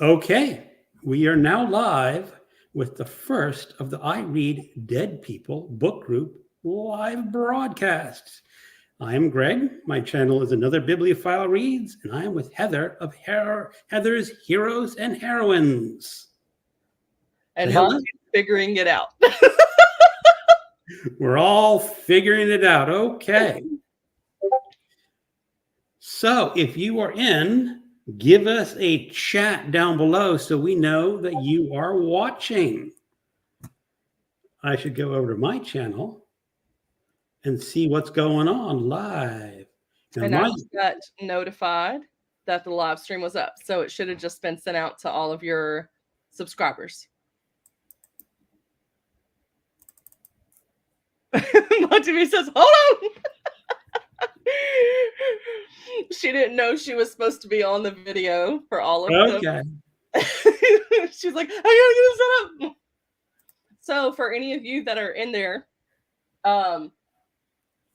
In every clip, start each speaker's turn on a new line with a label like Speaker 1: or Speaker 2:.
Speaker 1: Okay, we are now live with the first of the I Read Dead People book group live broadcasts. I am Greg. My channel is Another Bibliophile Reads, and I am with Heather of Heather's Heroes and Heroines.
Speaker 2: And
Speaker 1: Say hello.
Speaker 2: Monty's figuring it out.
Speaker 1: We're all figuring it out. Okay. So if you are in, give us a chat down below so we know that you are watching. I should go over to my channel and see what's going on live. Now,
Speaker 2: And I just got notified that the live stream was up. So it should have just been sent out to all of your subscribers. Monty says, hold on. She didn't know she was supposed to be on the video for all of them. She's like, I gotta get this up. So for any of you that are in there,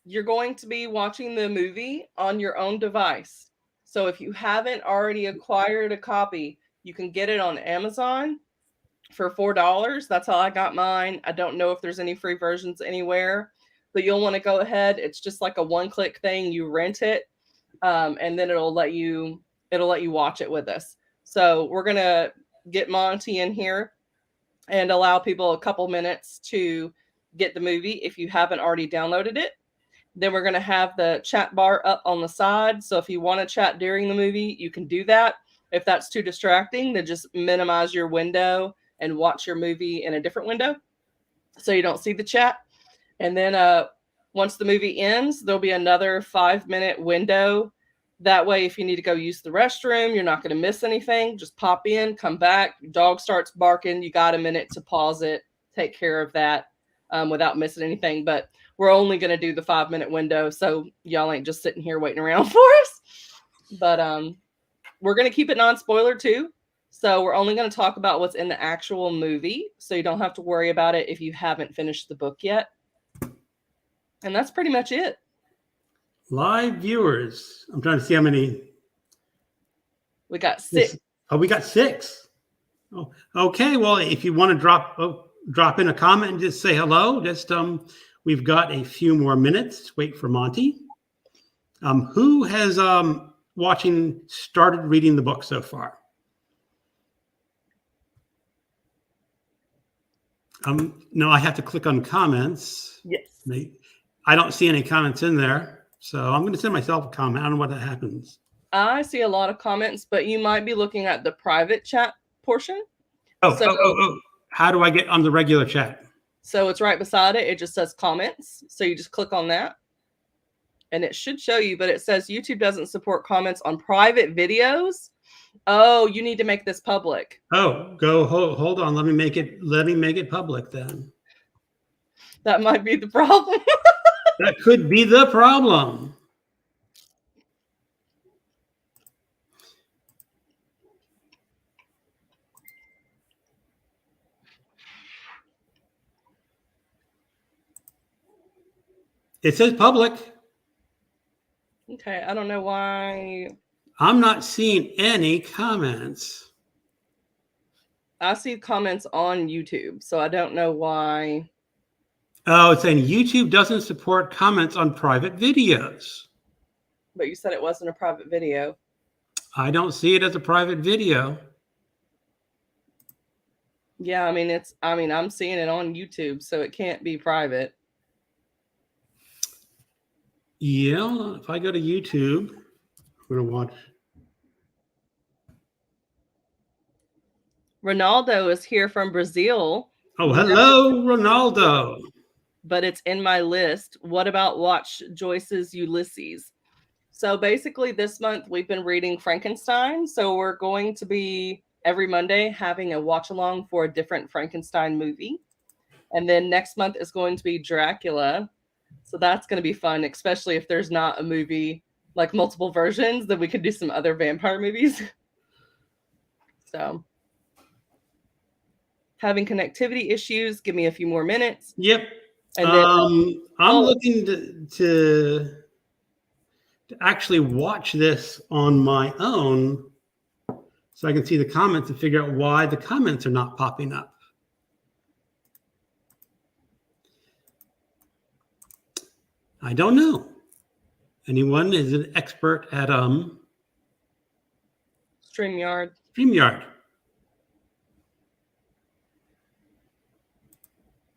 Speaker 2: you're going to be watching the movie on your own device. So if you haven't already acquired a copy, you can get it on Amazon for $4. That's how I got mine. I don't know if there's any free versions anywhere, but you'll want to go ahead. It's just like a one-click thing. You rent it, and then it'll let you watch it with us. So we're gonna get Monty in here and allow people a couple minutes to get the movie if you haven't already downloaded it. Then we're going to have the chat bar up on the side. So if you want to chat during the movie, you can do that. If that's too distracting, then just minimize your window and watch your movie in a different window so you don't see the chat. And then once the movie ends, there'll be another 5-minute window. That way, if you need to go use the restroom, you're not going to miss anything. Just pop in, come back. Your dog starts barking. You got a minute to pause it, take care of that without missing anything. But we're only going to do the 5-minute window, so y'all ain't just sitting here waiting around for us. But we're going to keep it non-spoiler too. So we're only going to talk about what's in the actual movie, so you don't have to worry about it if you haven't finished the book yet. And that's pretty much it.
Speaker 1: Live viewers. I'm trying to see how many.
Speaker 2: We got 6.
Speaker 1: Oh, we got 6. Oh, okay. Well, if you want to drop in a comment and just say hello, just we've got a few more minutes. Wait for Monty. Who has started reading the book so far? No, I have to click on comments.
Speaker 2: Yes.
Speaker 1: I don't see any comments in there, so I'm going to send myself a comment. I don't know what that happens.
Speaker 2: I see a lot of comments, but you might be looking at the private chat portion.
Speaker 1: Oh. How do I get on the regular chat?
Speaker 2: So it's right beside it. It just says comments. So you just click on that and it should show you, but it says YouTube doesn't support comments on private videos. Oh, you need to make this public.
Speaker 1: Oh, hold on. Let me make it public then.
Speaker 2: That might be the problem.
Speaker 1: That could be the problem. It says public.
Speaker 2: Okay, I don't know why.
Speaker 1: I'm not seeing any comments.
Speaker 2: I see comments on YouTube, so I don't know why.
Speaker 1: Oh, it's saying YouTube doesn't support comments on private videos.
Speaker 2: But you said it wasn't a private video.
Speaker 1: I don't see it as a private video.
Speaker 2: Yeah, I'm seeing it on YouTube, so it can't be private.
Speaker 1: Yeah, if I go to YouTube, I'm going to watch.
Speaker 2: Ronaldo is here from Brazil.
Speaker 1: Oh, hello, Ronaldo.
Speaker 2: But it's in my list. What about Watch Joyce's Ulysses? So basically this month we've been reading Frankenstein. So we're going to be every Monday having a watch along for a different Frankenstein movie. And then next month is going to be Dracula. So that's going to be fun, especially if there's not a movie, like multiple versions, then we could do some other vampire movies. So having connectivity issues, give me a few more minutes.
Speaker 1: Yep. And then, I'm looking to actually watch this on my own. so I can see the comments and figure out why the comments are not popping up. I don't know. Anyone is an expert at
Speaker 2: StreamYard.
Speaker 1: StreamYard?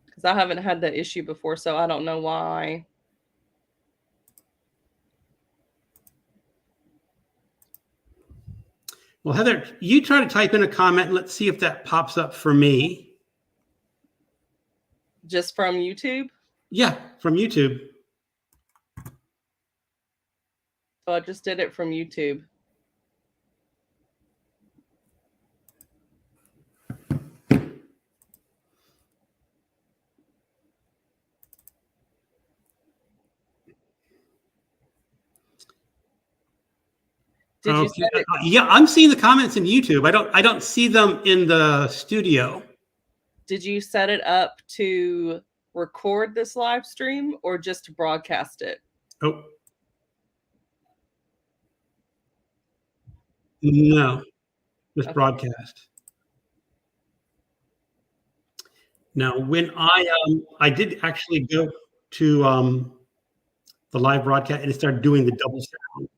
Speaker 2: Because I haven't had that issue before, so I don't know why.
Speaker 1: Well, Heather, you try to type in a comment and let's see if that pops up for me.
Speaker 2: Just from YouTube?
Speaker 1: Yeah, from YouTube.
Speaker 2: So I just did it from YouTube. Did you set it?
Speaker 1: Yeah, I'm seeing the comments in YouTube. I don't see them in the studio.
Speaker 2: Did you set it up to record this live stream or just to broadcast it?
Speaker 1: Oh. No, just broadcast. Now, when I did actually go to the live broadcast and it started doing the double sound.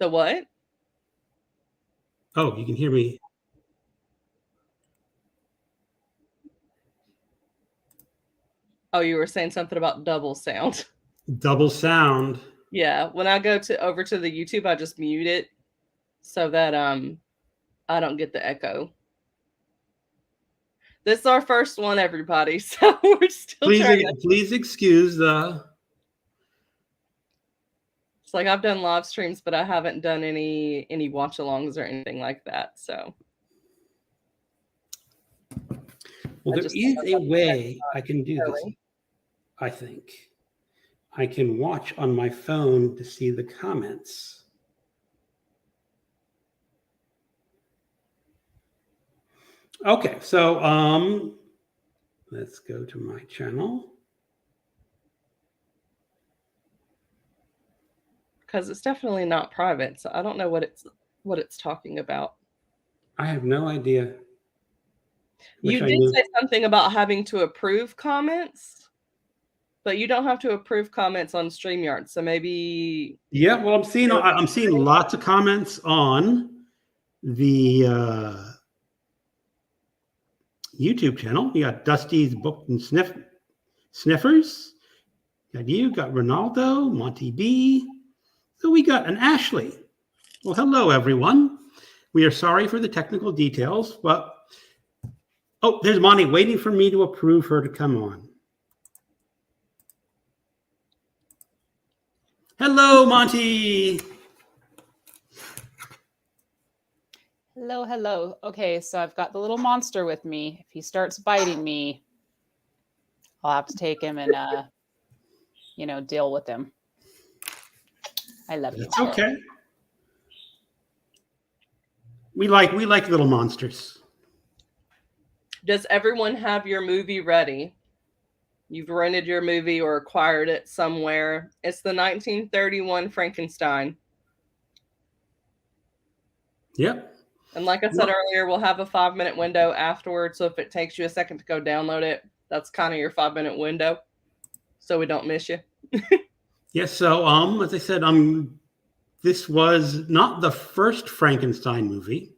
Speaker 2: The what?
Speaker 1: Oh, you can hear me.
Speaker 2: Oh, you were saying something about double sound.
Speaker 1: Double sound.
Speaker 2: Yeah, when I go over to the YouTube, I just mute it so that I don't get the echo. This is our first one, everybody. So we're still
Speaker 1: please excuse the.
Speaker 2: It's like I've done live streams, but I haven't done any watch-alongs or anything like that. So.
Speaker 1: Well, there is a way I can do this. I think I can watch on my phone to see the comments. Okay, so let's go to my channel.
Speaker 2: Because it's definitely not private, so I don't know what it's talking about.
Speaker 1: I have no idea.
Speaker 2: You did say something about having to approve comments, but you don't have to approve comments on StreamYard. So maybe. Yeah,
Speaker 1: well, I'm seeing lots of comments on the YouTube channel. You got Dusty's Book and Sniffers. Got Ronaldo, Monty B. So we got an Ashley. Well, hello, everyone. We are sorry for the technical details, but oh, there's Monty waiting for me to approve her to come on. Hello, Monty.
Speaker 3: Hello, hello. Okay, so I've got the little monster with me. If he starts biting me, I'll have to take him and, deal with him. I love you.
Speaker 1: It's okay. We like little monsters.
Speaker 2: Does everyone have your movie ready? You've rented your movie or acquired it somewhere. It's the 1931 Frankenstein.
Speaker 1: Yep.
Speaker 2: And like I said earlier, we'll have a 5-minute window afterwards. So if it takes you a second to go download it, that's kind of your 5-minute window. So we don't miss you.
Speaker 1: Yes. So, as I said, this was not the first Frankenstein movie.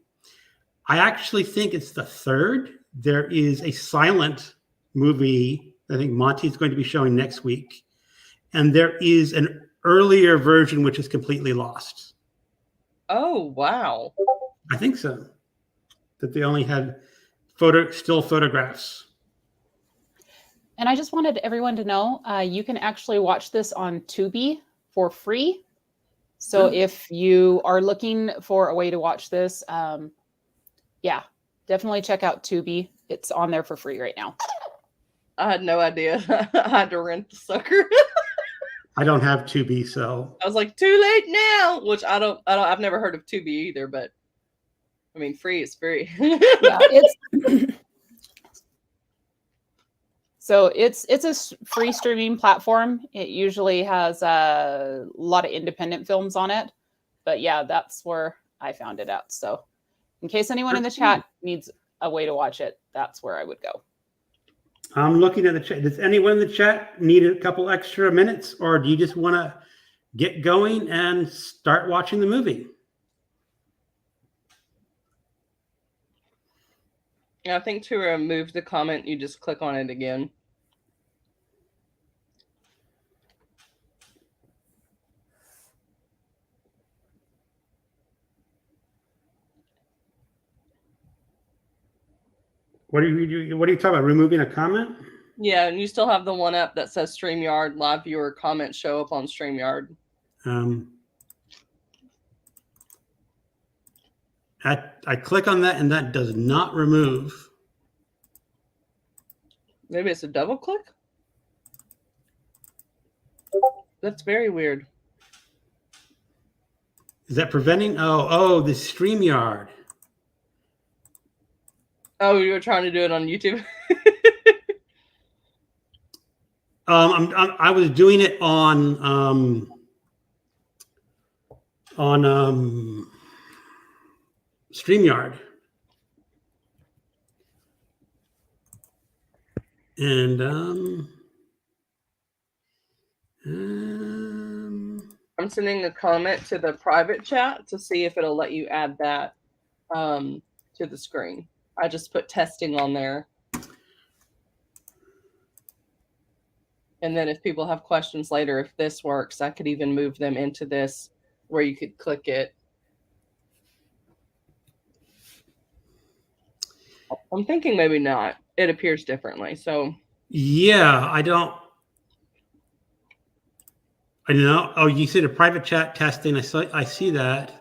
Speaker 1: I actually think it's the third. There is a silent movie I think Monty's going to be showing next week. And there is an earlier version which is completely lost.
Speaker 2: Oh, wow.
Speaker 1: I think so. That they only had still photographs.
Speaker 3: And I just wanted everyone to know, you can actually watch this on Tubi for free. So if you are looking for a way to watch this, yeah, definitely check out Tubi. It's on there for free right now.
Speaker 2: I had no idea. I had to rent the sucker.
Speaker 1: I don't have Tubi, so
Speaker 2: I was like, too late now. Which I've never heard of Tubi either, but I mean, free is free.
Speaker 3: Yeah, it's a free streaming platform. It usually has a lot of independent films on it, but yeah, that's where I found it at. So In case anyone in the chat needs a way to watch it, that's where I would go.
Speaker 1: I'm looking at the chat. Does anyone in the chat need a couple extra minutes, or do you just want to get going and start watching the movie?
Speaker 2: I think to remove the comment, you just click on it again.
Speaker 1: What are you talking about? Removing a comment?
Speaker 2: Yeah, and you still have the one up that says StreamYard live viewer comments show up on StreamYard.
Speaker 1: I click on that, and that does not remove.
Speaker 2: Maybe it's a double click? That's very weird.
Speaker 1: Is that preventing? Oh, the StreamYard.
Speaker 2: Oh, you were trying to do it on YouTube?
Speaker 1: I was doing it on StreamYard. And
Speaker 2: I'm sending a comment to the private chat to see if it'll let you add that to the screen. I just put testing on there. And then if people have questions later, if this works, I could even move them into this where you could click it. I'm thinking maybe not. It appears differently. So
Speaker 1: yeah, I know. Oh, you see the private chat testing. I see that.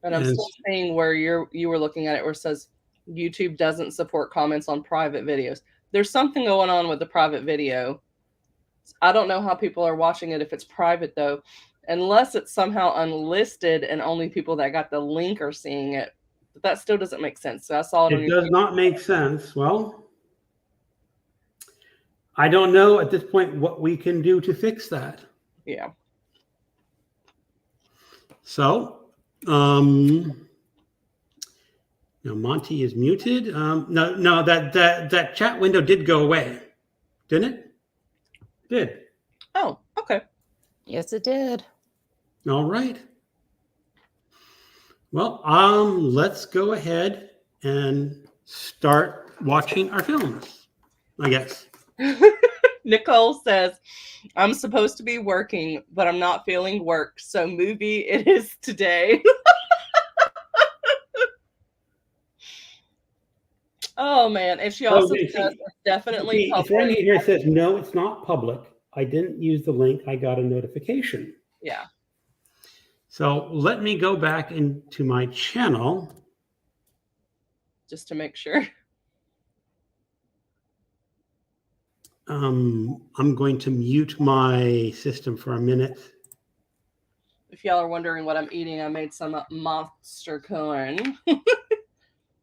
Speaker 2: But I'm still seeing where you were looking at it where it says YouTube doesn't support comments on private videos. There's something going on with the private video. I don't know how people are watching it if it's private though, unless it's somehow unlisted and only people that got the link are seeing it. But that still doesn't make sense. So I saw it on
Speaker 1: It does not make sense. Well, I don't know at this point what we can do to fix that.
Speaker 2: Yeah.
Speaker 1: So, Monty is muted. No, that chat window did go away, didn't it? Did.
Speaker 2: Oh, okay.
Speaker 3: Yes, it did.
Speaker 1: All right. Well, let's go ahead and start watching our films, I guess.
Speaker 2: Nicole says, I'm supposed to be working, but I'm not feeling work. So movie it is today. Oh, man. And she also says it's definitely public.
Speaker 1: Right here says, no, it's not public. I didn't use the link. I got a notification.
Speaker 2: Yeah.
Speaker 1: So let me go back into my channel.
Speaker 2: Just to make sure.
Speaker 1: I'm going to mute my system for a minute.
Speaker 2: If y'all are wondering what I'm eating, I made some monster corn.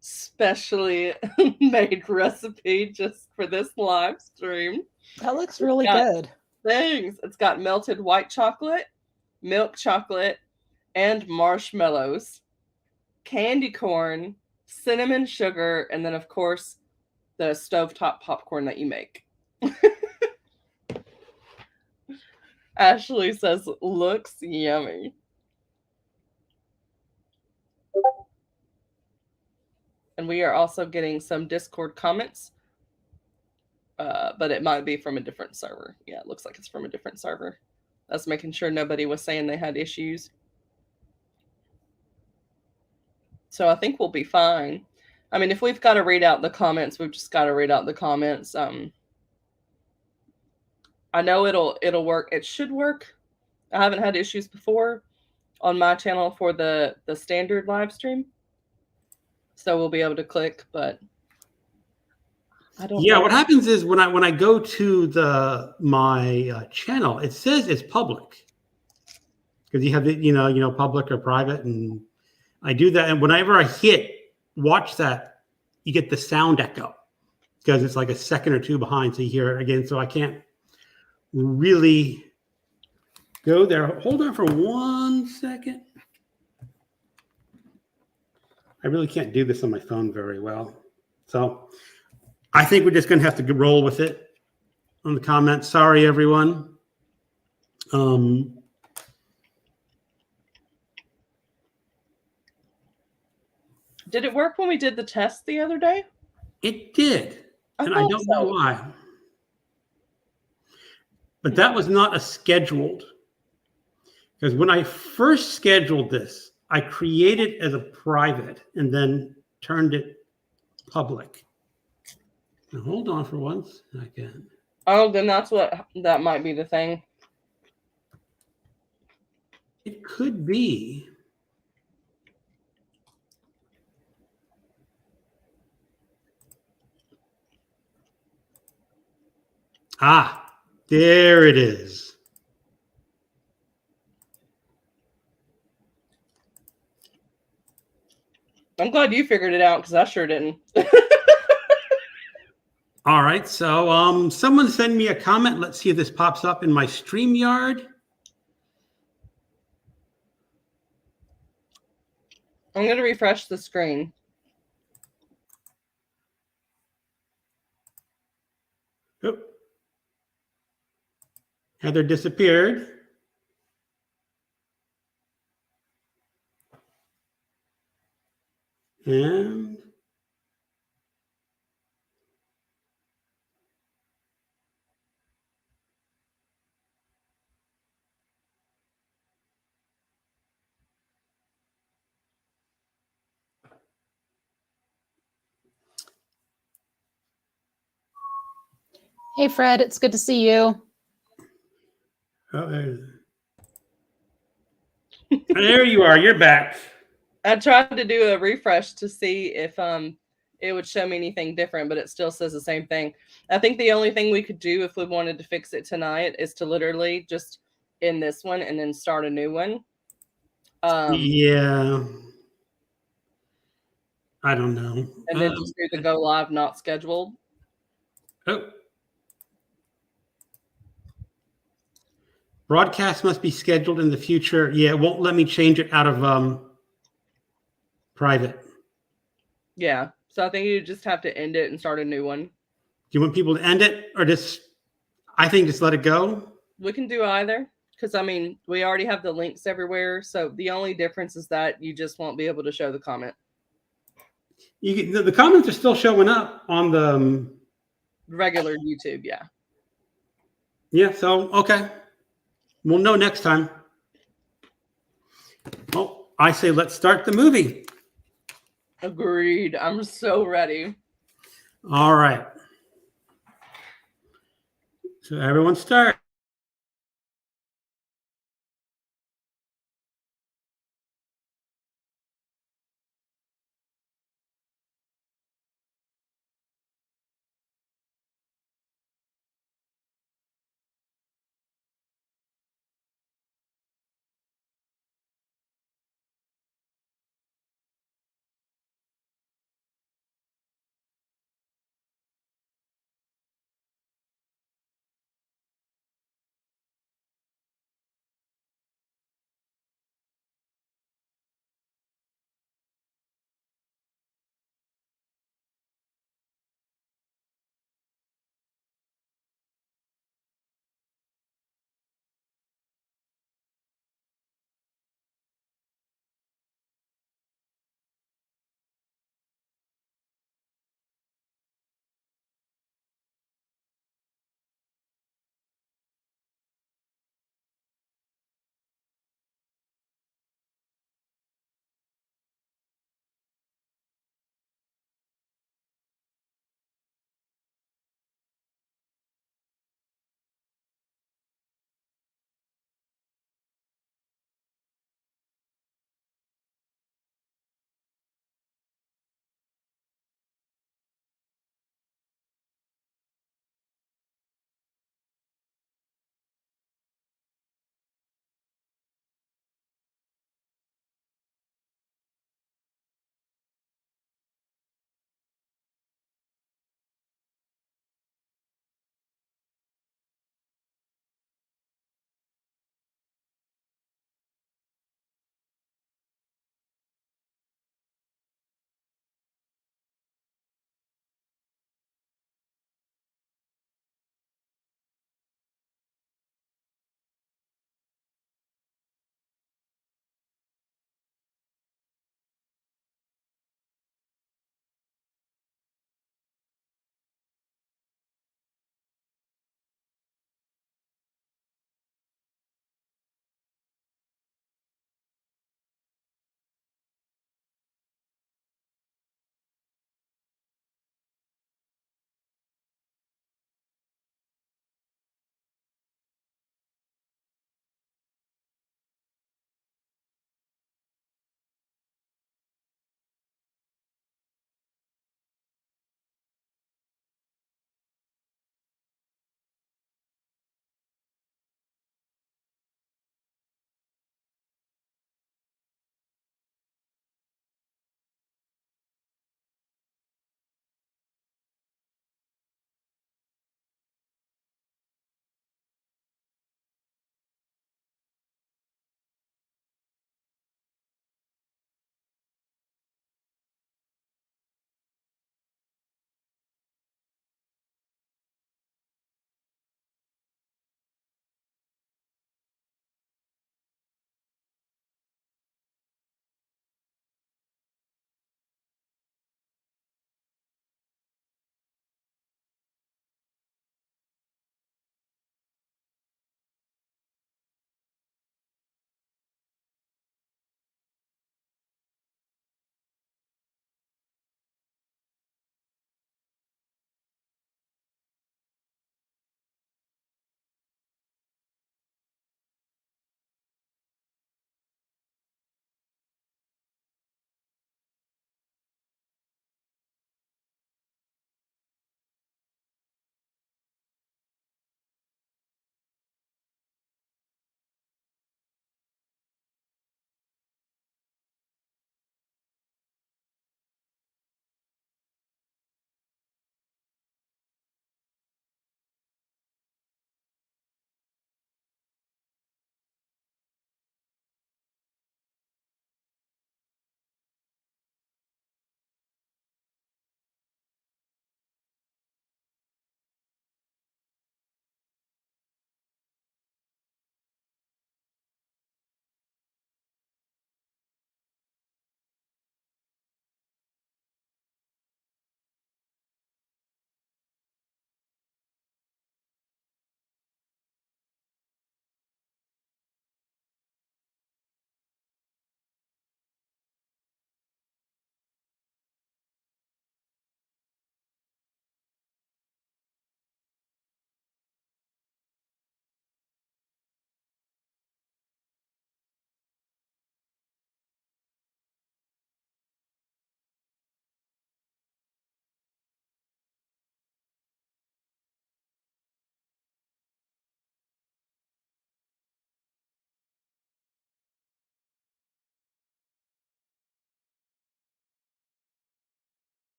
Speaker 2: Specially made recipe just for this live stream.
Speaker 3: That looks really good.
Speaker 2: Thanks. It's got melted white chocolate, milk chocolate, and marshmallows, candy corn, cinnamon sugar, and then, of course, the stovetop popcorn that you make. Ashley says, looks yummy. And we are also getting some Discord comments, but it might be from a different server. Yeah, it looks like it's from a different server. That's making sure nobody was saying they had issues. So I think we'll be fine. I mean, if we've got to read out the comments, we've just got to read out the comments. I know it'll work. It should work. I haven't had issues before on my channel for the standard live stream. So we'll be able to click, but I don't know.
Speaker 1: What happens is when I go to my channel, it says it's public. Because you have the public or private, and I do that, and whenever I hit watch that, you get the sound echo because it's like a second or two behind, so you hear it again. So I can't really go there. Hold on for 1 second. I really can't do this on my phone very well. So I think we're just going to have to roll with it on the comments. Sorry, everyone.
Speaker 2: Did it work when we did the test the other day?
Speaker 1: It did, and I
Speaker 2: thought
Speaker 1: don't know
Speaker 2: so.
Speaker 1: why. But that was not a scheduled. Because when I first scheduled this, I created it as a private and then turned it public. Now hold on for 1 second.
Speaker 2: Oh, then that might be the thing.
Speaker 1: It could be. Ah, there it is.
Speaker 2: I'm glad you figured it out because I sure didn't.
Speaker 1: All right, so someone send me a comment. Let's see if this pops up in my StreamYard.
Speaker 2: I'm going to refresh the screen.
Speaker 1: Oh. Heather disappeared. And
Speaker 3: Hey, Fred, it's good to see you.
Speaker 1: oh, there you are. You're back.
Speaker 2: I tried to do a refresh to see if it would show me anything different, but it still says the same thing. I think the only thing we could do if we wanted to fix it tonight is to literally just end this one and then start a new one.
Speaker 1: Yeah. I don't know.
Speaker 2: And then just do the go live not scheduled.
Speaker 1: Oh. Broadcast must be scheduled in the future. Yeah, it won't let me change it out of private.
Speaker 2: Yeah. So I think you just have to end it and start a new one.
Speaker 1: Do you want people to end it or just, I think just let it go?
Speaker 2: We can do either. Because, I mean, we already have the links everywhere. So the only difference is that you just won't be able to show the comment.
Speaker 1: The comments are still showing up on the
Speaker 2: regular YouTube, yeah.
Speaker 1: Yeah, so, okay. We'll know next time. Well, I say let's start the movie.
Speaker 2: Agreed. I'm so ready.
Speaker 1: All right. So everyone start.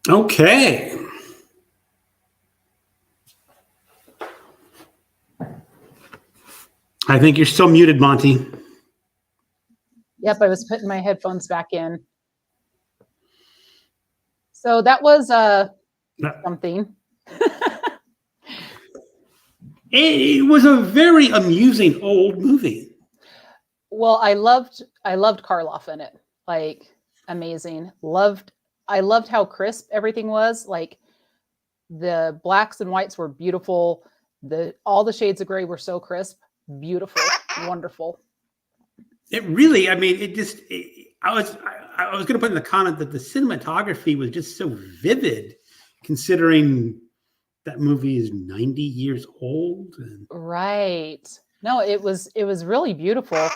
Speaker 1: Okay. I think you're still muted, Monty.
Speaker 3: Yep, I was putting my headphones back in. So that was something.
Speaker 1: It was a very amusing old movie.
Speaker 3: Well, I loved Karloff in it. Like, amazing. I loved how crisp everything was. Like, the blacks and whites were beautiful. All the shades of gray were so crisp, beautiful, wonderful.
Speaker 1: It really, I mean, I was going to put in the comment that the cinematography was just so vivid, considering that movie is 90 years old.
Speaker 3: Right. No, it was really beautiful.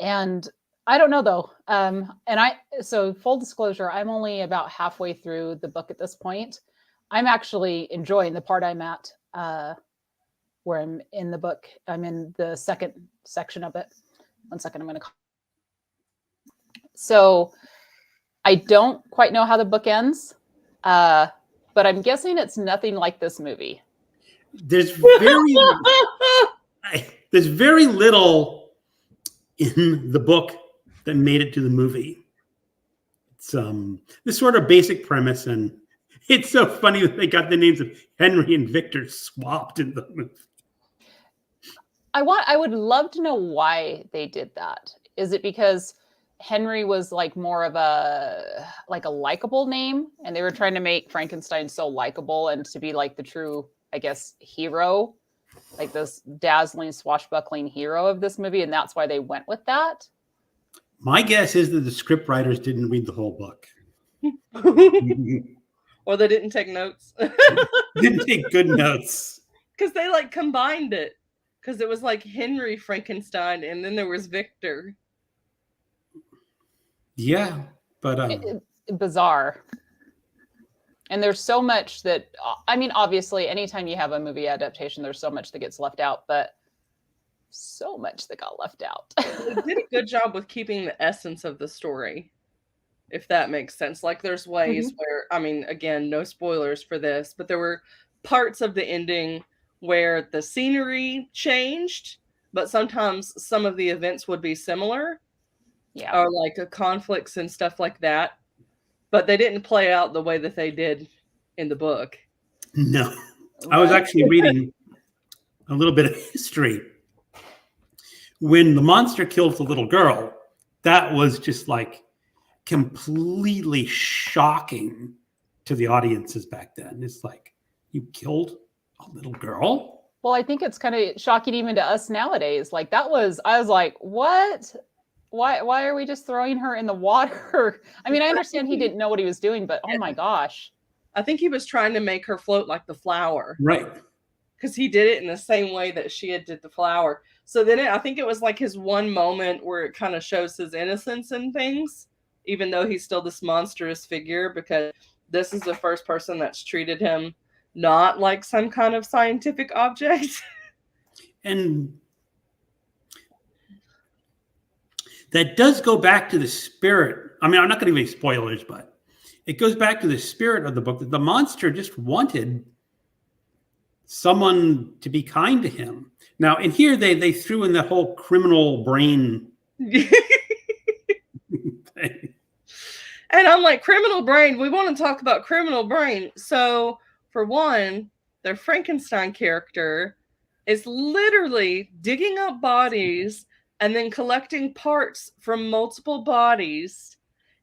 Speaker 3: And I don't know though. So full disclosure, I'm only about halfway through the book at this point. I'm actually enjoying the part I'm at, where I'm in the book. I'm in the second section of it. 1 second, I'm going to. So I don't quite know how the book ends, but I'm guessing it's nothing like this movie.
Speaker 1: There's very little in the book that made it to the movie. It's this sort of basic premise, and it's so funny that they got the names of Henry and Victor swapped in the movie.
Speaker 3: I would love to know why they did that. Is it because Henry was like more of a likable name, and they were trying to make Frankenstein so likable and to be like the true, I guess, hero, like this dazzling, swashbuckling hero of this movie, and that's why they went with that?
Speaker 1: My guess is that the script writers didn't read the whole book.
Speaker 2: Or they didn't take notes.
Speaker 1: Didn't take good notes.
Speaker 2: Because they like combined it. Because it was like Henry Frankenstein, and then there was Victor.
Speaker 1: Yeah, but
Speaker 3: bizarre. And there's so much that, I mean, obviously, anytime you have a movie adaptation, there's so much that gets left out, but so much that got left out.
Speaker 2: They did a good job with keeping the essence of the story, if that makes sense. Like, there's ways where, I mean, again, no spoilers for this, but there were parts of the ending where the scenery changed, but sometimes some of the events would be similar.
Speaker 3: Yeah.
Speaker 2: Or like conflicts and stuff like that. But they didn't play out the way that they did in the book.
Speaker 1: No.
Speaker 3: Right.
Speaker 1: I was actually reading a little bit of history. When the monster kills the little girl, that was just like completely shocking to the audiences back then. It's like, you killed a little girl?
Speaker 3: Well, I think it's kind of shocking even to us nowadays. Like, I was like, what? Why are we just throwing her in the water? I mean, I understand he didn't know what he was doing, but oh my gosh.
Speaker 2: I think he was trying to make her float like the flower.
Speaker 1: Right.
Speaker 2: Because he did it in the same way that she had did the flower. So then I think it was like his one moment where it kind of shows his innocence in things, even though he's still this monstrous figure, because this is the first person that's treated him not like some kind of scientific object.
Speaker 1: And that does go back to the spirit. I mean, I'm not going to give any spoilers, but it goes back to the spirit of the book, that the monster just wanted someone to be kind to him. Now, in here, they threw in that whole criminal brain thing.
Speaker 2: And I'm like, criminal brain, we want to talk about criminal brain. So, for one, their Frankenstein character is literally digging up bodies and then collecting parts from multiple bodies,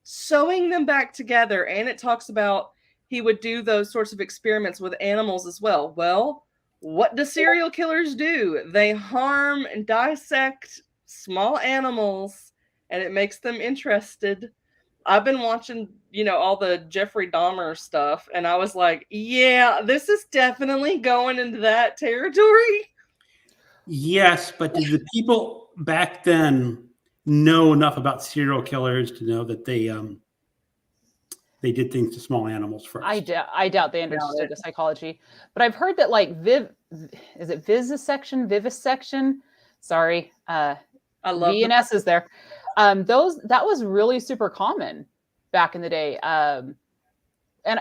Speaker 2: sewing them back together. And it talks about he would do those sorts of experiments with animals as well. Well, what do serial killers do? They harm and dissect small animals, and it makes them interested. I've been watching, all the Jeffrey Dahmer stuff, and I was like, yeah, this is definitely going into that territory.
Speaker 1: Yes, but did the people back then know enough about serial killers to know that they did things to small animals first?
Speaker 3: I doubt they understood the psychology. But I've heard that, like, is it vivisection? Sorry.
Speaker 2: I love
Speaker 3: V and S is there. That was really super common back in the day. And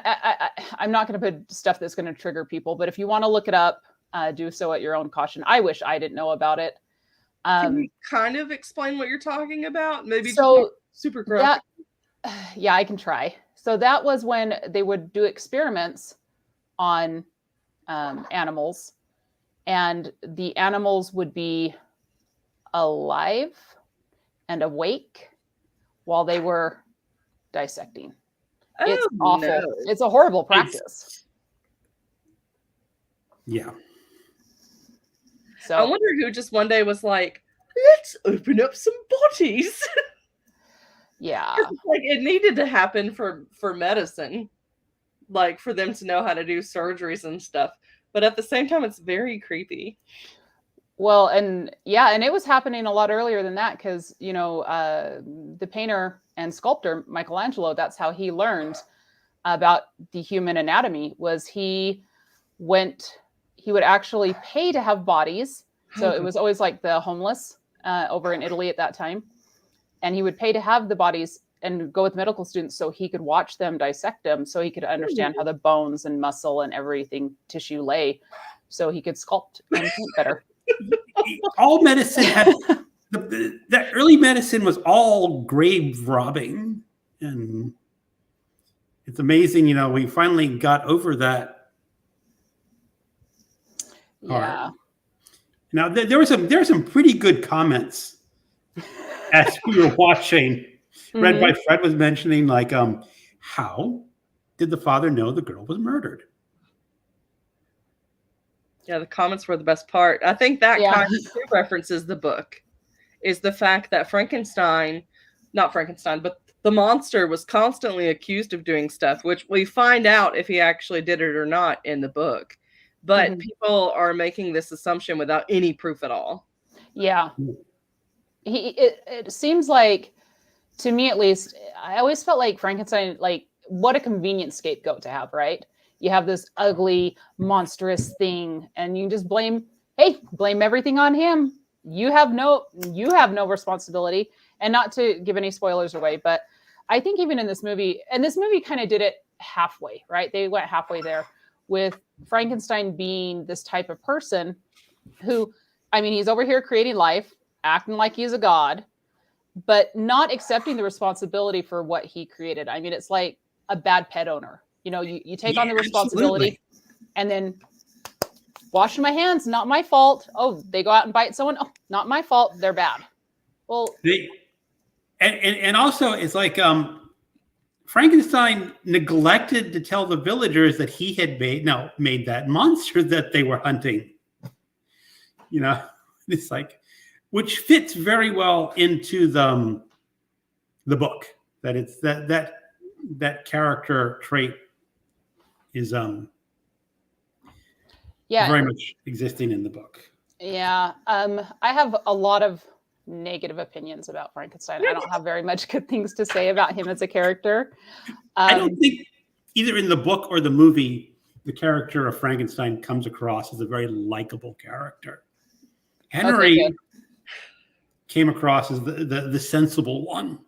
Speaker 3: I'm not going to put stuff that's going to trigger people, but if you want to look it up, do so at your own caution. I wish I didn't know about it.
Speaker 2: Can you kind of explain what you're talking about? Maybe
Speaker 3: so
Speaker 2: super graphic.
Speaker 3: Yeah, I can try. So that was when they would do experiments on animals, and the animals would be alive and awake while they were dissecting. It's awful. No. It's a horrible practice.
Speaker 1: Yeah.
Speaker 2: So I wonder who just one day was like, let's open up some bodies.
Speaker 3: Yeah.
Speaker 2: Like it needed to happen for medicine, like for them to know how to do surgeries and stuff. But at the same time, it's very creepy.
Speaker 3: Well, and it was happening a lot earlier than that because, the painter and sculptor Michelangelo, that's how he learned about the human anatomy. Was he would actually pay to have bodies. So it was always like the homeless over in Italy at that time. And he would pay to have the bodies and go with medical students so he could watch them dissect them, so he could understand how the bones and muscle and everything tissue lay, so he could sculpt and paint better.
Speaker 1: All medicine had the early medicine was all grave robbing, and it's amazing. We finally got over that.
Speaker 3: Yeah.
Speaker 1: Now there were some pretty good comments as we were watching. Read by Fred was mentioning like, how did the father know the girl was murdered?
Speaker 2: Yeah, the comments were the best part. I think that kind of references the book, is the fact that not Frankenstein, but the monster was constantly accused of doing stuff, which we find out if he actually did it or not in the book. But people are making this assumption without any proof at all.
Speaker 3: Yeah. It seems like, to me at least, I always felt like Frankenstein, like, what a convenient scapegoat to have, right? You have this ugly, monstrous thing, and you just blame everything on him. You have no responsibility. And not to give any spoilers away, but I think even in this movie, and this movie kind of did it halfway, right? They went halfway there with Frankenstein being this type of person who, he's over here creating life, acting like he's a god, but not accepting the responsibility for what he created. It's like a bad pet owner. You take on the responsibility and then washing my hands, not my fault. Oh, they go out and bite someone. Oh, not my fault. They're bad. Well,
Speaker 1: and also it's like Frankenstein neglected to tell the villagers that he had made that monster that they were hunting. It's like, which fits very well into the book. That it's that character trait is very much existing in the book.
Speaker 3: Yeah. I have a lot of negative opinions about Frankenstein. I don't have very much good things to say about him as a character.
Speaker 1: I don't think either in the book or the movie, the character of Frankenstein comes across as a very likable character. Henry came across as the sensible one.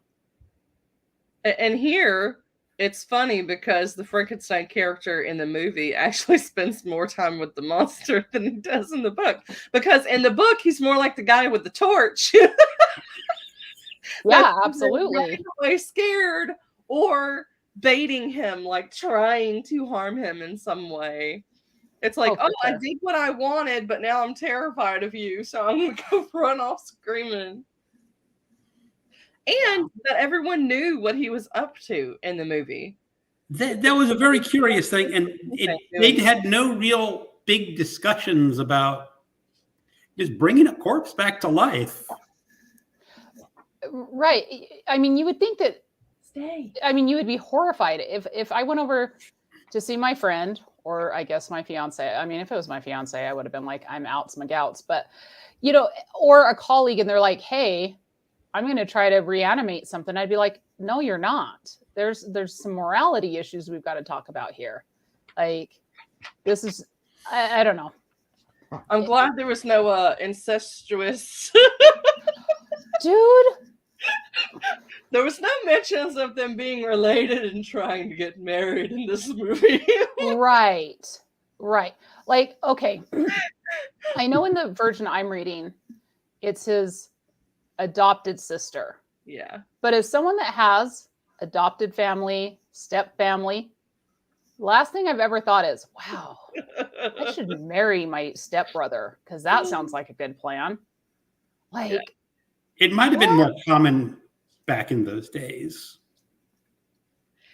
Speaker 2: And here, it's funny because the Frankenstein character in the movie actually spends more time with the monster than he does in the book. Because in the book, he's more like the guy with the torch.
Speaker 3: Yeah, absolutely.
Speaker 2: Running scared or baiting him, like trying to harm him in some way. It's like, I did what I wanted, but now I'm terrified of you, so I'm going to go run off screaming. And that everyone knew what he was up to in the movie.
Speaker 1: That was a very curious thing. And they had no real big discussions about just bringing a corpse back to life.
Speaker 3: Right. You would think that, you would be horrified if I went over to see my friend, or I guess my fiance. If it was my fiance, I would have been like, I'm outs, my gouts. But, or a colleague, and they're like, hey, I'm going to try to reanimate something. I'd be like, no, you're not. There's some morality issues we've got to talk about here. Like, this is, I don't know.
Speaker 2: I'm glad there was no incestuous.
Speaker 3: Dude,
Speaker 2: There was no mentions of them being related and trying to get married in this movie.
Speaker 3: Right. Like, okay, I know in the version I'm reading, it's his adopted sister.
Speaker 2: Yeah.
Speaker 3: But as someone that has adopted family, step family, last thing I've ever thought is, wow, I should marry my stepbrother because that sounds like a good plan. Like,
Speaker 1: It might have been
Speaker 3: what?
Speaker 1: more common back in those days.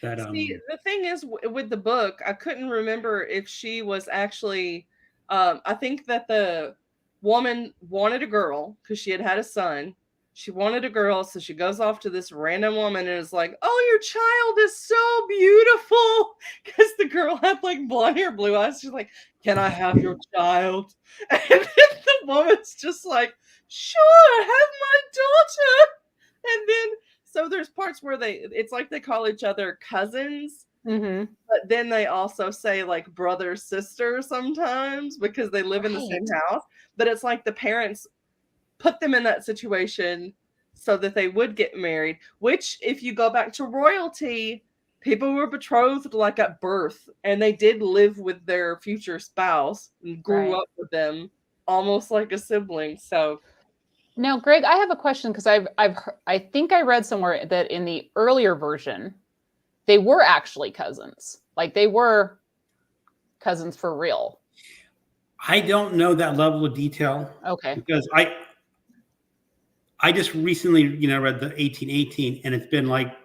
Speaker 1: That
Speaker 2: See, the thing is with the book, I couldn't remember if she was actually. I think that the woman wanted a girl because she had had a son. She wanted a girl, so she goes off to this random woman and is like, "Oh, your child is so beautiful," because the girl had like blonde hair, blue eyes. She's like, "Can I have your child?" And then the woman's just like, "Sure, have my daughter." And then so there's parts where it's like they call each other cousins,
Speaker 3: Mm-hmm.
Speaker 2: but then they also say like brother, sister sometimes because they live in the same
Speaker 3: Right.
Speaker 2: house. But it's like the parents put them in that situation so that they would get married, which if you go back to royalty, people were betrothed like at birth and they did live with their future spouse and grew
Speaker 3: Right.
Speaker 2: up with them almost like a sibling. So
Speaker 3: Now, Greg, I have a question because I think I read somewhere that in the earlier version, they were actually cousins. Like they were cousins for real.
Speaker 1: I don't know that level of detail
Speaker 3: Okay.
Speaker 1: because I just recently, read the 1818, and it's been like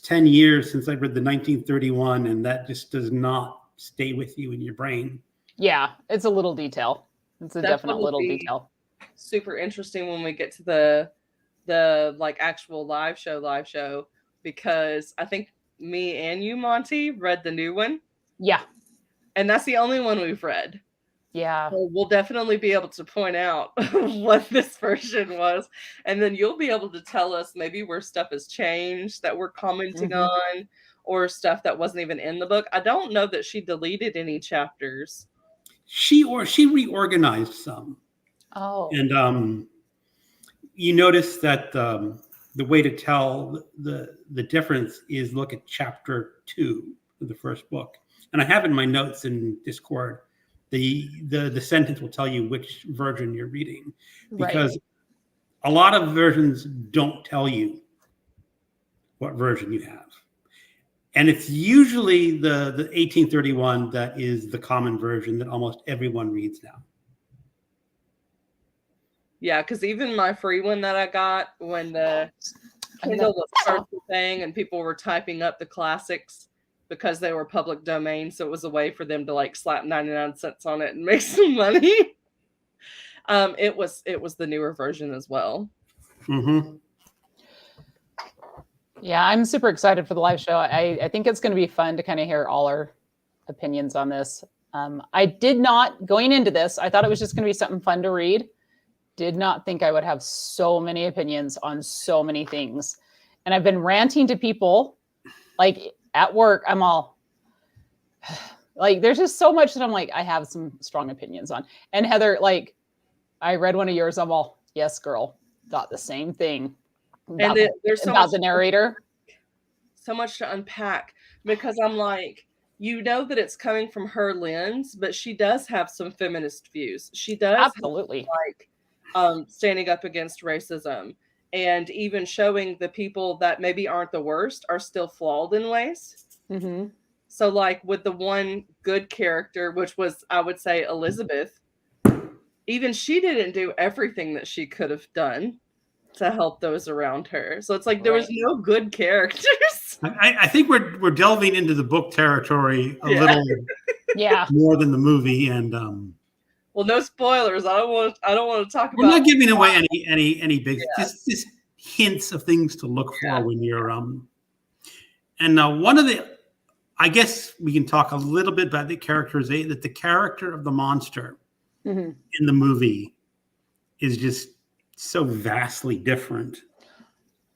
Speaker 1: 10 years since I read the 1931, and that just does not stay with you in your brain.
Speaker 3: Yeah, it's a little detail. It's a
Speaker 2: That
Speaker 3: definite
Speaker 2: will
Speaker 3: little
Speaker 2: be
Speaker 3: detail.
Speaker 2: super interesting when we get to the like actual live show because I think me and you, Monty, read the new one,
Speaker 3: Yeah.
Speaker 2: and that's the only one we've read.
Speaker 3: Yeah.
Speaker 2: So we'll definitely be able to point out what this version was, and then you'll be able to tell us maybe where stuff has changed that we're commenting
Speaker 3: Mhm.
Speaker 2: on, or stuff that wasn't even in the book. I don't know that she deleted any chapters.
Speaker 1: She reorganized some,
Speaker 3: Oh.
Speaker 1: and you notice that the way to tell the difference is look at chapter 2 of the first book, and I have in my notes in Discord. The sentence will tell you which version you're reading, because
Speaker 3: Right.
Speaker 1: a lot of versions don't tell you what version you have. And it's usually the 1831 that is the common version that almost everyone reads now.
Speaker 2: Yeah, because even my free one that I got when the Kindle was first a thing and people were typing up the classics because they were public domain, so it was a way for them to like slap 99 cents on it and make some money. It was the newer version as well.
Speaker 1: Mm-hmm.
Speaker 3: Yeah, I'm super excited for the live show. I think it's going to be fun to kind of hear all our opinions on this. I did not, going into this, I thought it was just going to be something fun to read. Did not think I would have so many opinions on so many things. And I've been ranting to people, like at work, I'm all, like, there's just so much that I'm like, I have some strong opinions on. And Heather, like, I read one of yours, I'm all, yes, girl, thought the same thing.
Speaker 2: And there's so
Speaker 3: about
Speaker 2: much
Speaker 3: the narrator.
Speaker 2: So much to unpack because I'm like, you know that it's coming from her lens, but she does have some feminist views. She does
Speaker 3: Absolutely.
Speaker 2: have, like standing up against racism and even showing the people that maybe aren't the worst are still flawed in ways.
Speaker 3: Mm-hmm.
Speaker 2: So like with the one good character, which was, I would say, Elizabeth, even she didn't do everything that she could have done to help those around her. So it's like there was no good characters.
Speaker 1: I think we're delving into the book territory a little more than the movie, and
Speaker 2: well, no spoilers. I don't want to talk about.
Speaker 1: We're not giving away any big just hints of things to look for when you're And one of the, I guess we can talk a little bit about the characterization, that the character of the monster in the movie is just so vastly different.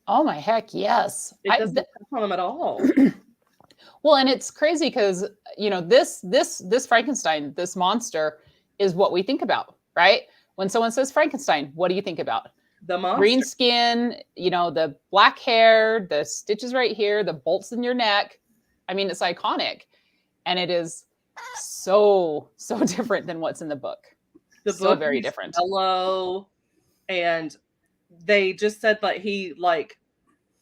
Speaker 3: Oh my heck, yes.
Speaker 2: It doesn't touch on them at all.
Speaker 3: Well, and it's crazy because, you know, this Frankenstein, this monster is what we think about, right? When someone says Frankenstein, what do you think about?
Speaker 2: The monster.
Speaker 3: Green skin, you know, the black hair, the stitches right here, the bolts in your neck. I mean, it's iconic. And it is so different than what's in the book.
Speaker 2: The
Speaker 3: so
Speaker 2: book
Speaker 3: very
Speaker 2: is
Speaker 3: different.
Speaker 2: Yellow, and they just said that he like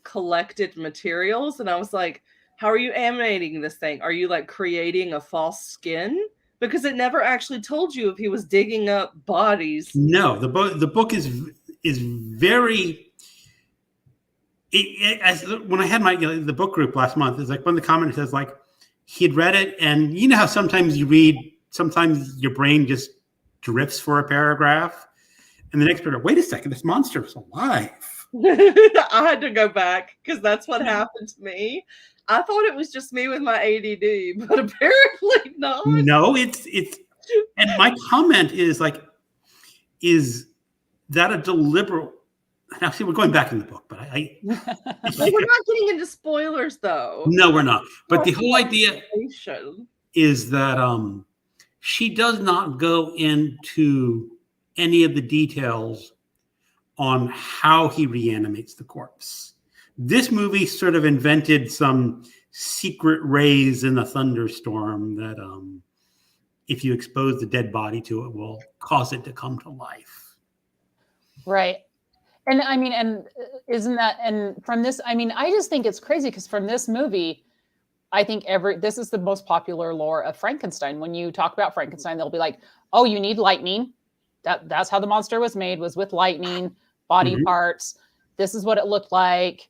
Speaker 2: collected materials, and I was like, how are you animating this thing? Are you like creating a false skin? Because it never actually told you if he was digging up bodies.
Speaker 1: No, the book is very. When I had the book group last month, it's like one of the comments says like he'd read it, and you know how sometimes you read, sometimes your brain just drifts for a paragraph, and the next paragraph, wait a second, this monster is alive.
Speaker 2: I had to go back because that's what happened to me. I thought it was just me with my ADD, but apparently not.
Speaker 1: No, it's and my comment is like, is that a deliberate? Now, see, we're going back in the book, but
Speaker 2: we're not getting into spoilers, though.
Speaker 1: No, we're not. But the whole idea is that she does not go into any of the details on how he reanimates the corpse. This movie sort of invented some secret rays in the thunderstorm that if you expose the dead body to it will cause it to come to life.
Speaker 3: Right. And I mean, and isn't that, and from this, I mean, I just think it's crazy because from this movie, I think this is the most popular lore of Frankenstein. When you talk about Frankenstein, they'll be like, oh, you need lightning. That's how the monster was made, was with lightning, body parts. This is what it looked like.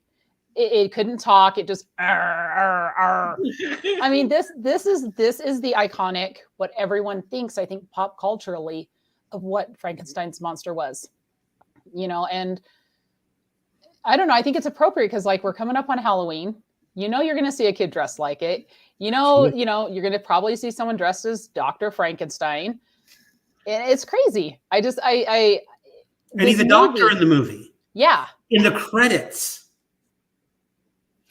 Speaker 3: It couldn't talk. It just, I mean, this is the iconic, what everyone thinks, I think, pop culturally of what Frankenstein's monster was. You know, and I don't know, I think it's appropriate because like we're coming up on Halloween, you know, you're going to see a kid dressed like it, you know, you're going to probably see someone dressed as Dr. Frankenstein. And it's crazy. And
Speaker 1: he's a doctor in the movie.
Speaker 3: Yeah.
Speaker 1: In the credits,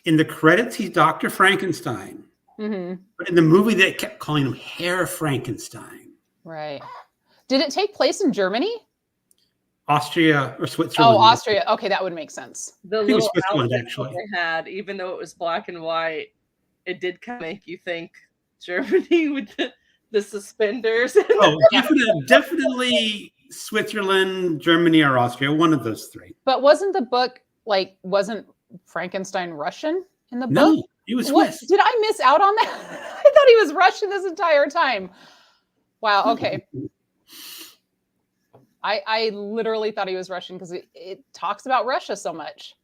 Speaker 1: he's Dr. Frankenstein. But in the movie, they kept calling him Herr Frankenstein.
Speaker 3: Right. Did it take place in Germany?
Speaker 1: Austria or Switzerland.
Speaker 3: Oh, Austria. Okay, that would make sense.
Speaker 2: The little outfit they had, even though it was black and white, it did kind of make you think Germany with the suspenders.
Speaker 1: Oh, definitely Switzerland, Germany, or Austria. One of those three.
Speaker 3: But wasn't Frankenstein Russian in the book?
Speaker 1: No, he was Swiss.
Speaker 3: Did I miss out on that? I thought he was Russian this entire time. Wow. Okay. I literally thought he was Russian because it talks about Russia so much.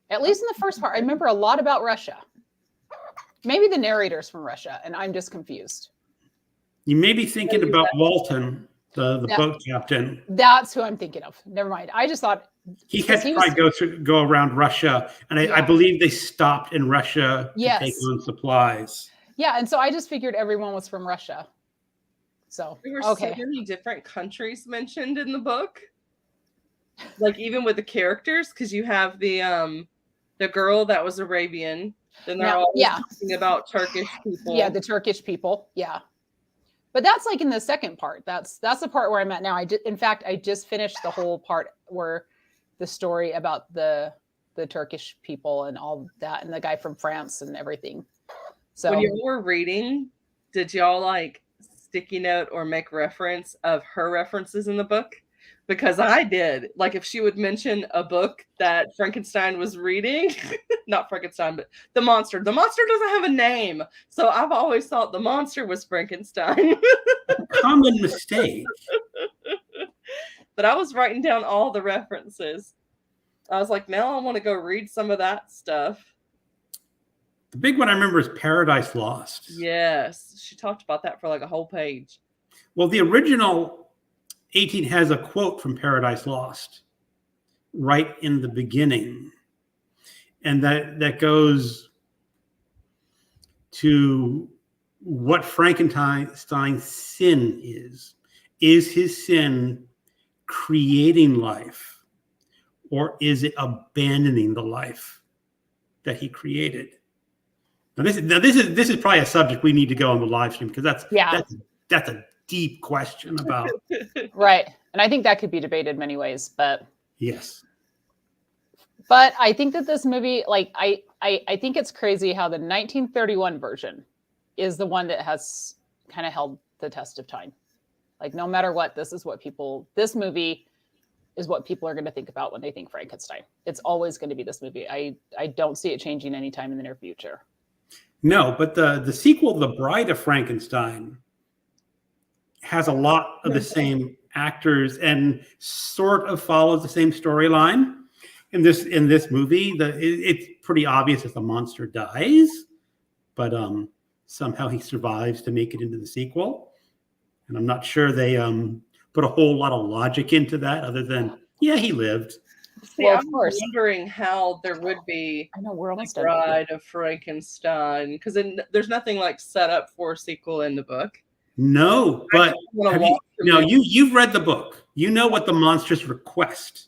Speaker 3: At least in the first part, I remember a lot about Russia. Maybe the narrator's from Russia, and I'm just confused.
Speaker 1: You may be thinking about Walton, the boat captain.
Speaker 3: That's who I'm thinking of. Never mind. I just thought
Speaker 1: he had to go around Russia, and I believe they stopped in Russia to take on supplies.
Speaker 3: Yeah, and so I just figured everyone was from Russia. So
Speaker 2: there were so many different countries mentioned in the book, like even with the characters, because you have the girl that was Arabian. Then they're all talking about Turkish people.
Speaker 3: Yeah, the Turkish people. Yeah, but that's like in the second part. That's the part where I'm at now. In fact, I just finished the whole part where the story about the Turkish people and all that, and the guy from France and everything. So
Speaker 2: when you were reading, did y'all like sticky note or make reference of her references in the book? Because I did. Like if she would mention a book that Frankenstein was reading, not Frankenstein, but the monster. The monster doesn't have a name. So I've always thought the monster was Frankenstein.
Speaker 1: Common mistake.
Speaker 2: But I was writing down all the references. I was like, now I want to go read some of that stuff.
Speaker 1: The big one I remember is Paradise Lost.
Speaker 2: Yes. She talked about that for like a whole page.
Speaker 1: Well, the original 18 has a quote from Paradise Lost right in the beginning. And that goes to what Frankenstein's sin is. Is his sin creating life, or is it abandoning the life that he created? Now this is probably a subject we need to go on the live stream, because that's a deep question about
Speaker 3: right. And I think that could be debated many ways, but
Speaker 1: Yes.
Speaker 3: But I think that this movie, like, I think it's crazy how the 1931 version is the one that has kind of held the test of time. Like, no matter what, this movie is what people are going to think about when they think Frankenstein. It's always going to be this movie. I don't see it changing anytime in the near future.
Speaker 1: No, but the sequel, The Bride of Frankenstein, has a lot of the same actors and sort of follows the same storyline. In this movie, it's pretty obvious that the monster dies, but somehow he survives to make it into the sequel. And I'm not sure they put a whole lot of logic into that, other than he lived.
Speaker 2: See,
Speaker 3: Well,
Speaker 2: I
Speaker 3: of
Speaker 2: was
Speaker 3: course.
Speaker 2: wondering how there would be
Speaker 3: I know we're almost
Speaker 2: The
Speaker 3: done.
Speaker 2: Bride of Frankenstein, because there's nothing like set up for a sequel in the book.
Speaker 1: No, but you've read the book. You know what the monsters request.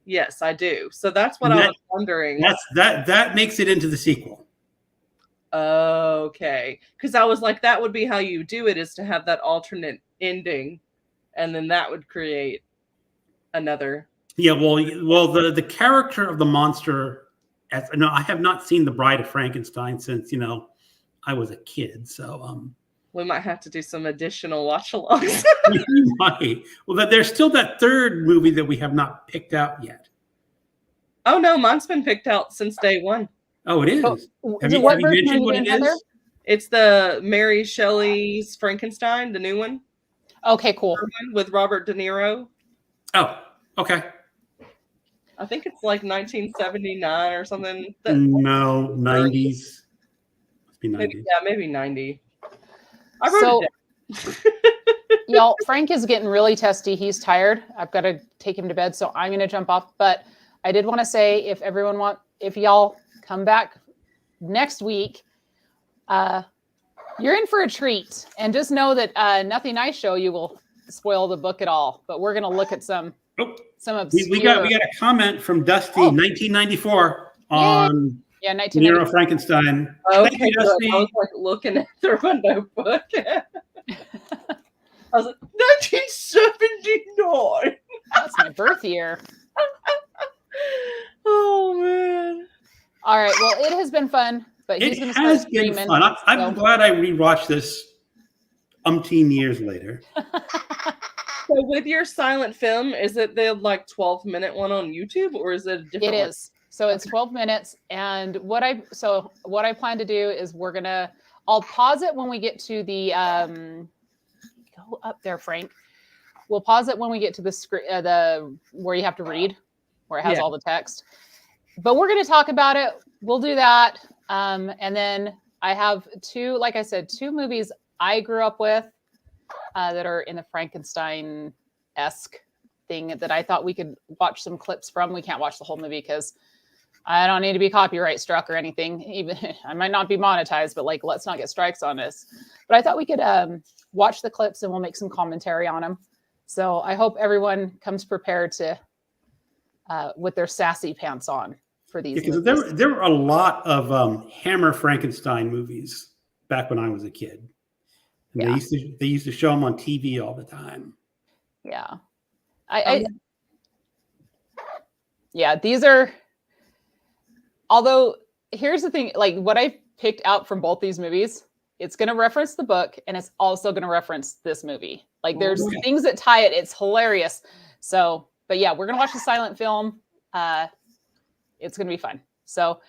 Speaker 2: Yes, I do. So that's what I was wondering.
Speaker 1: That makes it into the sequel.
Speaker 2: Okay, because I was like, that would be how you do it, is to have that alternate ending, and then that would create another.
Speaker 1: Yeah, well, the character of the monster. I have not seen The Bride of Frankenstein since I was a kid. So
Speaker 2: we might have to do some additional watch-alongs.
Speaker 1: we might. Well, there's still that third movie that we have not picked out yet.
Speaker 2: Oh no, mine's been picked out since day one.
Speaker 1: Oh, it is. Have you mentioned what it is?
Speaker 2: It's the Mary Shelley's Frankenstein, the new one.
Speaker 3: Okay, cool.
Speaker 2: With Robert De Niro.
Speaker 1: Oh, okay.
Speaker 2: I think it's like 1979 or something.
Speaker 1: No, 90s. Must be 90s.
Speaker 2: Maybe 90. I wrote it down.
Speaker 3: Y'all, Frank is getting really testy. He's tired. I've got to take him to bed, so I'm going to jump off. But I did want to say, if y'all come back next week, you're in for a treat. And just know that nothing I show you will spoil the book at all. But we're going to look at some obscure.
Speaker 1: We got a comment from Dusty, 1994 on
Speaker 3: De Niro
Speaker 1: Frankenstein.
Speaker 2: Okay,
Speaker 1: Thank you, Dusty.
Speaker 2: I was like looking at the notebook. I was like, 1979.
Speaker 3: That's my birth year.
Speaker 2: Oh man.
Speaker 3: All right. Well, it has been fun, but he's going to start streaming.
Speaker 1: It has been fun. I'm glad I rewatched this umpteen years later.
Speaker 2: So with your silent film, is it the like 12-minute one on YouTube, or is it a different one?
Speaker 3: It is. So it's 12 minutes. And what I plan to do is I'll pause it when we get to the go up there, Frank. We'll pause it when we get to the screen, where you have to read, where it has all the text. But we're going to talk about it. We'll do that. And then I have two movies I grew up with that are in the Frankenstein-esque thing that I thought we could watch some clips from. We can't watch the whole movie because I don't need to be copyright struck or anything. Even I might not be monetized, but let's not get strikes on this. But I thought we could watch the clips and we'll make some commentary on them. So I hope everyone comes prepared to with their sassy pants on for these.
Speaker 1: Because there were a lot of Hammer Frankenstein movies back when I was a kid. And they used to show them on TV all the time.
Speaker 3: Yeah. These are, although here's the thing, what I picked out from both these movies, it's going to reference the book and it's also going to reference this movie. There's things that tie it. It's hilarious. So, but yeah, we're going to watch the silent film. It's going to be fun. So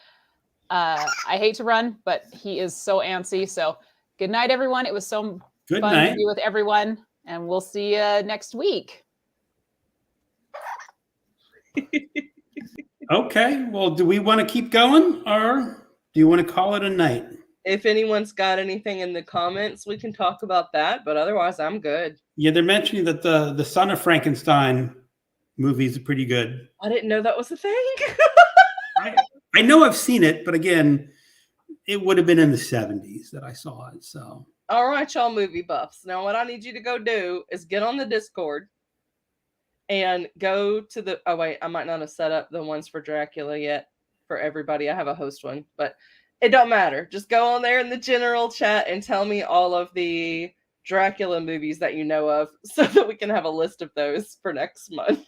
Speaker 3: I hate to run, but he is so antsy. So good night, everyone. It was so fun to be with everyone. And we'll see you next week.
Speaker 1: Okay. Well, do we want to keep going or do you want to call it a night?
Speaker 2: If anyone's got anything in the comments, we can talk about that. But otherwise, I'm good.
Speaker 1: Yeah, they're mentioning that the Son of Frankenstein movies are pretty good.
Speaker 2: I didn't know that was a thing.
Speaker 1: I know I've seen it, but again, it would have been in the 70s that I saw it. So,
Speaker 2: all right, y'all movie buffs. Now, what I need you to go do is get on the Discord and go to the. Oh wait, I might not have set up the ones for Dracula yet for everybody. I have a host one, but it don't matter. Just go on there in the general chat and tell me all of the Dracula movies that you know of, so that we can have a list of those for next month.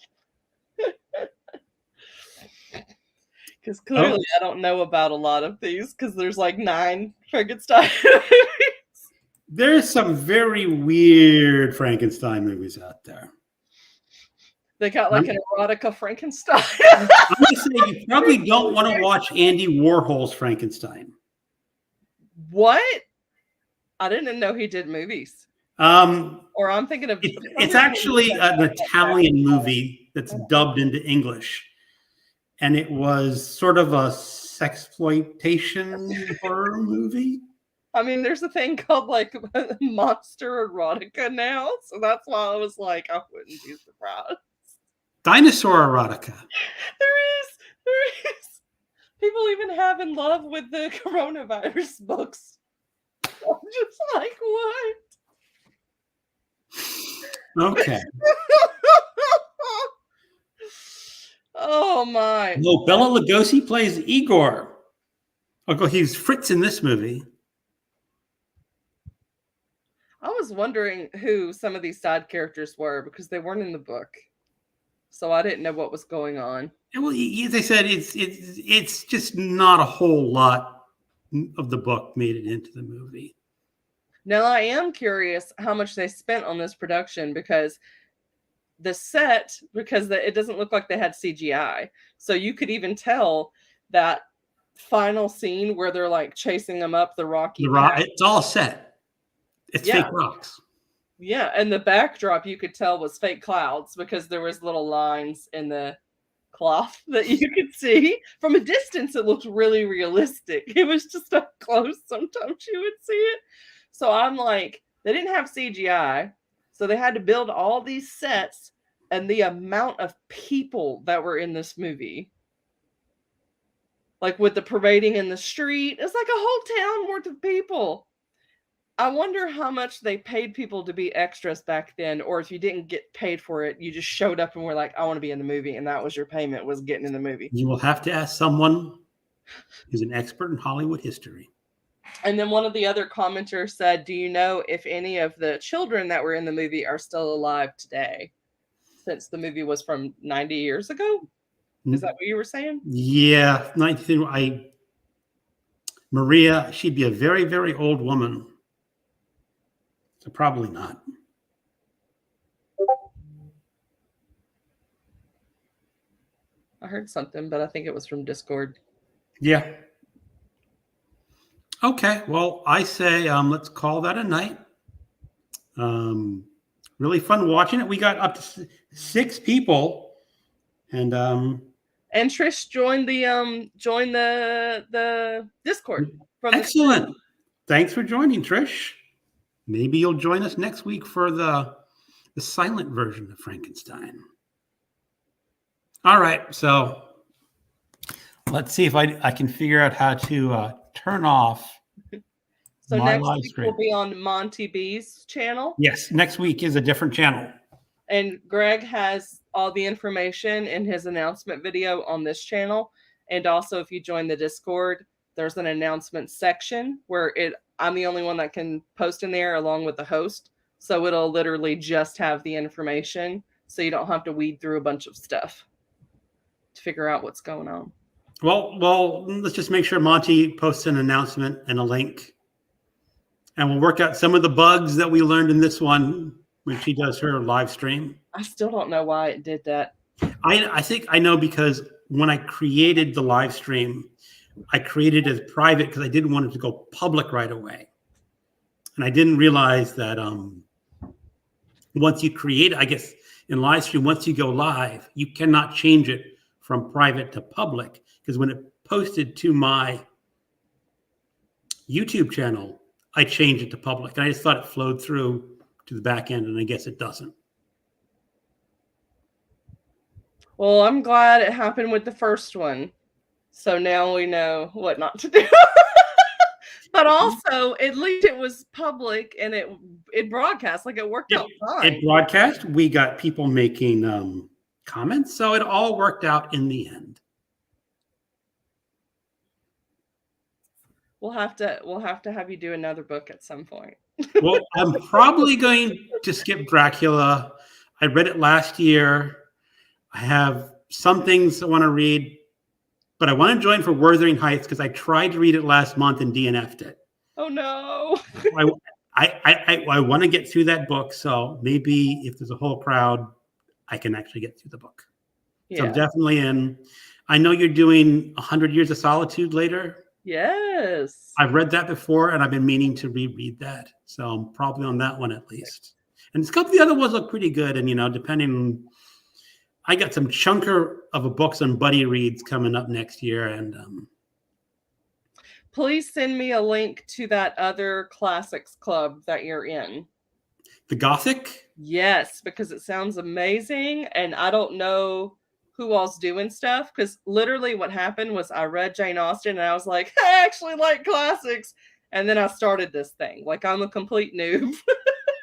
Speaker 2: Because clearly I don't know about a lot of these because there's like 9 Frankenstein movies.
Speaker 1: There's some very weird Frankenstein movies out there.
Speaker 2: They got like an erotica Frankenstein.
Speaker 1: I'm going to say you probably don't want to watch Andy Warhol's Frankenstein.
Speaker 2: What? I didn't know he did movies.
Speaker 1: Or
Speaker 2: I'm thinking of...
Speaker 1: It's actually an Italian movie that's dubbed into English. And it was sort of a sexploitation horror movie.
Speaker 2: I mean, there's a thing called like monster erotica now. So that's why I was like, I wouldn't be surprised.
Speaker 1: Dinosaur erotica.
Speaker 2: There is. People even have in love with the coronavirus books. I'm just like, what?
Speaker 1: Okay.
Speaker 2: Oh my.
Speaker 1: No, Bela Lugosi plays Igor. Oh, he's Fritz in this movie.
Speaker 2: I was wondering who some of these side characters were because they weren't in the book. So I didn't know what was going on.
Speaker 1: Well, as I said, it's just not a whole lot of the book made it into the movie.
Speaker 2: Now, I am curious how much they spent on this production because the set, it doesn't look like they had CGI. So you could even tell that final scene where they're like chasing them up the rocky path.
Speaker 1: It's all set. It's fake rocks.
Speaker 2: Yeah, and the backdrop you could tell was fake clouds because there was little lines in the cloth that you could see. From a distance, it looked really realistic. It was just up close. Sometimes you would see it. So I'm like, they didn't have CGI. So they had to build all these sets, and the amount of people that were in this movie. Like with the parading in the street, it's like a whole town worth of people. I wonder how much they paid people to be extras back then, or if you didn't get paid for it, you just showed up and were like, I want to be in the movie, and that was your payment, was getting in the movie.
Speaker 1: You will have to ask someone who's an expert in Hollywood history.
Speaker 2: And then one of the other commenters said, do you know if any of the children that were in the movie are still alive today? Since the movie was from 90 years ago? Is that what you were saying?
Speaker 1: Yeah. Maria, she'd be a very, very old woman. So probably not.
Speaker 2: I heard something, but I think it was from Discord.
Speaker 1: Yeah. Okay. Well, I say let's call that a night. Really fun watching it. We got up to 6 people, and
Speaker 2: Trish joined the Discord.
Speaker 1: Excellent. Thanks for joining, Trish. Maybe you'll join us next week for the silent version of Frankenstein. All right, so let's see if I can figure out how to turn off.
Speaker 2: So next week will be on Monty B's channel.
Speaker 1: Yes, next week is a different channel.
Speaker 2: And Greg has all the information in his announcement video on this channel. And also, if you join the Discord, there's an announcement section where I'm the only one that can post in there along with the host. So it'll literally just have the information. So you don't have to weed through a bunch of stuff to figure out what's going on.
Speaker 1: Well, let's just make sure Monty posts an announcement and a link. And we'll work out some of the bugs that we learned in this one when she does her live stream.
Speaker 2: I still don't know why it did that.
Speaker 1: I think I know, because when I created the live stream, I created it as private because I didn't want it to go public right away. And I didn't realize that once you create, I guess in live stream, once you go live, you cannot change it from private to public, because when it posted to my YouTube channel, I changed it to public. And I just thought it flowed through to the back end, and I guess it doesn't.
Speaker 2: Well, I'm glad it happened with the first one. So now we know what not to do. But also, at least it was public and it broadcast. Like, it worked out fine.
Speaker 1: It broadcast. We got people making comments. So it all worked out in the end.
Speaker 2: We'll have to have you do another book at some point.
Speaker 1: Well, I'm probably going to skip Dracula. I read it last year. I have some things I want to read, but I want to join for Wuthering Heights because I tried to read it last month and DNF'd it.
Speaker 2: Oh no.
Speaker 1: I want to get through that book, so maybe if there's a whole crowd, I can actually get through the book. So I'm
Speaker 2: Yeah.
Speaker 1: definitely in. I know you're doing 100 Years of Solitude later.
Speaker 2: Yes.
Speaker 1: I've read that before, and I've been meaning to reread that. So I'm probably on that one at least. And a couple of the other ones look pretty good. And, depending, I got some chunker of a books on buddy reads coming up next year. And
Speaker 2: please send me a link to that other classics club that you're in.
Speaker 1: the Gothic?
Speaker 2: Yes, because it sounds amazing. And I don't know who all's doing stuff. Because literally what happened was I read Jane Austen and I was like, I actually like classics. And then I started this thing. Like I'm a complete noob.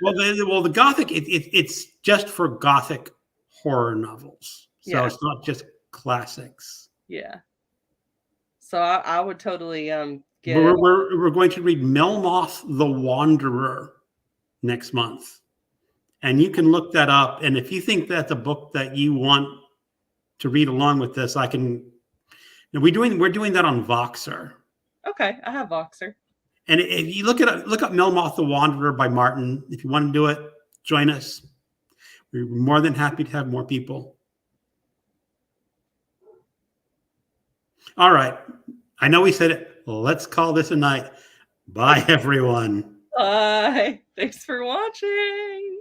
Speaker 1: Well, the Gothic, it's just for Gothic horror novels. So it's not just classics.
Speaker 2: Yeah. So I would totally get.
Speaker 1: We're going to read Melmoth the Wanderer next month, and you can look that up. And if you think that's a book that you want to read along with this, I can. We're doing that on Voxer.
Speaker 2: Okay, I have Voxer.
Speaker 1: And if you look up Melmoth the Wanderer by Martin, if you want to do it, join us. We're more than happy to have more people. All right. I know we said it. Let's call this a night. Bye, everyone.
Speaker 2: Bye. Thanks for watching.